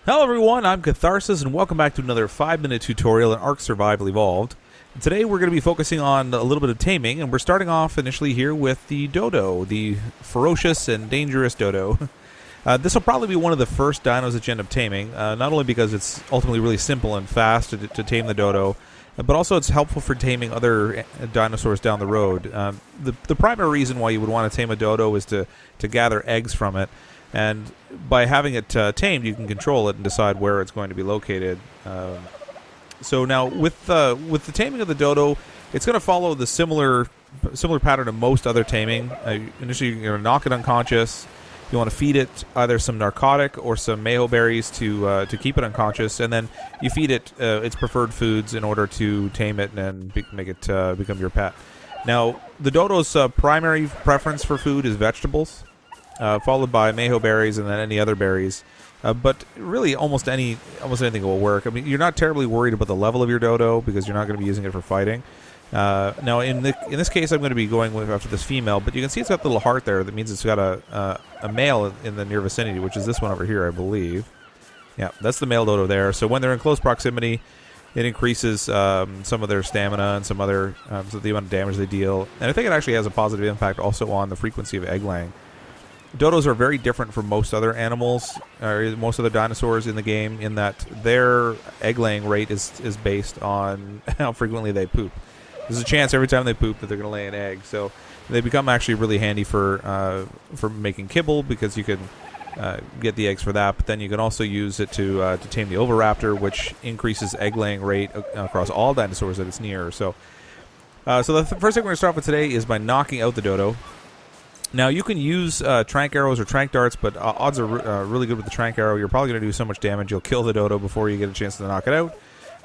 Hello everyone, I'm Catharsis and welcome back to another 5-minute tutorial in Ark Survival Evolved. And today we're going to be focusing on a little bit of taming, and we're starting off initially here with the Dodo, the ferocious and dangerous Dodo. This will probably be one of the first dinos that you end up taming, not only because it's ultimately really simple and fast to tame the Dodo, but also it's helpful for taming other dinosaurs down the road. The primary reason why you would want to tame a Dodo is to gather eggs from it. And by having it tamed, you can control it and decide where it's going to be located. So now, with the taming of the Dodo, it's going to follow the similar pattern of most other taming. Initially, you're going to knock it unconscious. You want to feed it either some narcotic or some mayo berries to keep it unconscious, and then you feed it its preferred foods in order to tame it and make it become your pet. Now, the Dodo's primary preference for food is vegetables. Followed by mayo berries and then any other berries, but really almost anything will work. I mean, you're not terribly worried about the level of your Dodo because you're not going to be using it for fighting. Now, in this case, I'm going to be going after this female, but you can see it's got the little heart there. That means it's got a male in the near vicinity, which is this one over here, I believe. Yeah, that's the male Dodo there. So when they're in close proximity, it increases some of their stamina and some other so the amount of damage they deal. And I think it actually has a positive impact also on the frequency of egg laying. Dodos are very different from most other animals, or most other dinosaurs in the game, in that their egg-laying rate is based on how frequently they poop. There's a chance every time they poop that they're going to lay an egg, so they become actually really handy for making kibble, because you can get the eggs for that, but then you can also use it to tame the Oviraptor, which increases egg-laying rate across all dinosaurs that it's near. So the first thing we're going to start with today is by knocking out the Dodo. Now, you can use trank arrows or trank darts, but odds are really good with the trank arrow. You're probably going to do so much damage, you'll kill the Dodo before you get a chance to knock it out.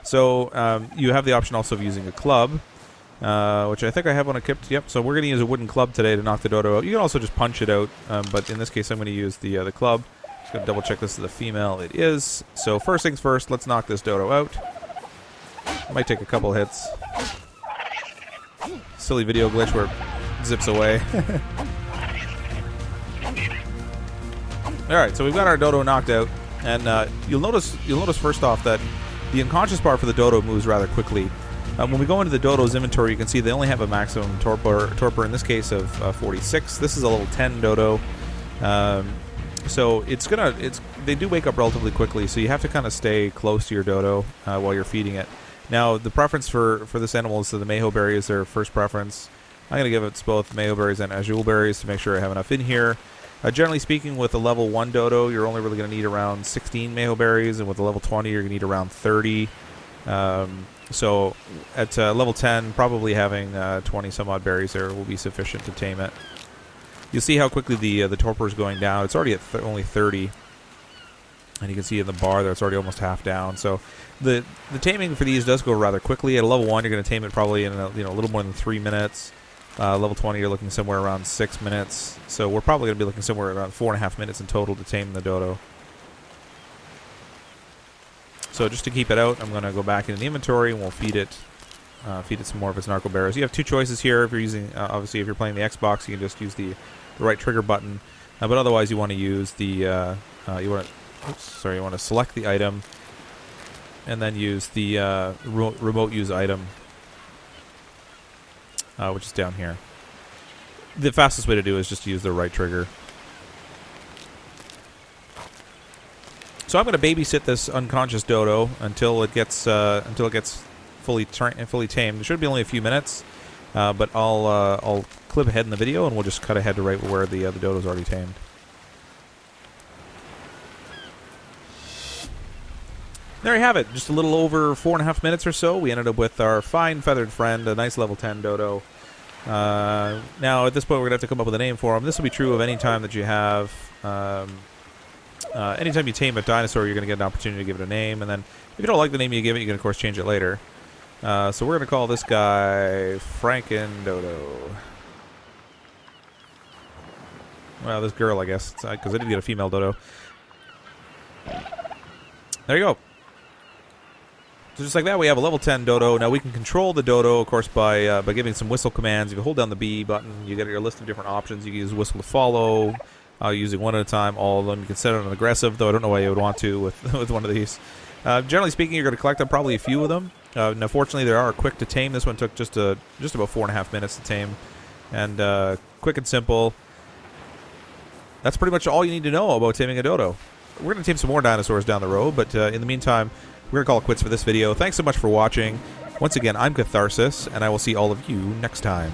So you have the option also of using a club, which I think I have one equipped. Yep, so we're going to use a wooden club today to knock the Dodo out. You can also just punch it out, but in this case I'm going to use the club. Just going to double check this is a female. It is. So first things first, let's knock this Dodo out. Might take a couple hits. Silly video glitch where it zips away. Alright, so we've got our Dodo knocked out, and you'll notice first off that the unconscious bar for the Dodo moves rather quickly. When we go into the Dodo's inventory, you can see they only have a maximum torpor in this case of 46. This is a level 10 Dodo, so they do wake up relatively quickly, so you have to kind of stay close to your Dodo while you're feeding it. Now, the preference for this animal is the mayo berry is their first preference. I'm going to give it both mayo berries and azul berries to make sure I have enough in here. Generally speaking, with a level 1 Dodo, you're only really going to need around 16 mayo berries, and with a level 20, you're going to need around 30. So at level 10, probably having 20 some odd berries there will be sufficient to tame it. You'll see how quickly the torpor is going down. It's already at only 30, and you can see in the bar there it's already almost half down. So the taming for these does go rather quickly. At a level 1, you're going to tame it probably in a little more than 3 minutes. Level 20, you're looking somewhere around 6 minutes. So we're probably going to be looking somewhere around 4.5 minutes in total to tame the Dodo. So just to keep it out, I'm going to go back into the inventory and we'll feed it some more of its narco berries. You have two choices here. If you're using, obviously, if you're playing the Xbox, you can just use the right trigger button. But otherwise, you want to use the you want to select the item and then use the remote use item. Which is down here. The fastest way to do it is just to use the right trigger. So I'm going to babysit this unconscious Dodo until it gets fully tamed. It should be only a few minutes, but I'll clip ahead in the video and we'll just cut ahead to right where the Dodo's already tamed. There you have it. Just a little over 4.5 minutes or so. We ended up with our fine feathered friend, a nice level 10 Dodo. Now, at this point, we're going to have to come up with a name for him. This will be true of any time that you have... anytime you tame a dinosaur, you're going to get an opportunity to give it a name. And then, if you don't like the name you give it, you can, of course, change it later. So we're going to call this guy Franken Dodo. Well, this girl, I guess, because I did get a female Dodo. There you go. So just like that, we have a level 10 Dodo. Now we can control the Dodo, of course, by giving some whistle commands. If you hold down the B button, you get your list of different options. You can use whistle to follow, using one at a time, all of them. You can set it on aggressive, though I don't know why you would want to with, with one of these. Generally speaking, you're going to collect probably a few of them. Now, fortunately, they are quick to tame. This one took just about 4.5 minutes to tame. And quick and simple. That's pretty much all you need to know about taming a dodo. We're going to tame some more dinosaurs down the road, but in the meantime, we're going to call it quits for this video. Thanks so much for watching. Once again, I'm Catharsis, and I will see all of you next time.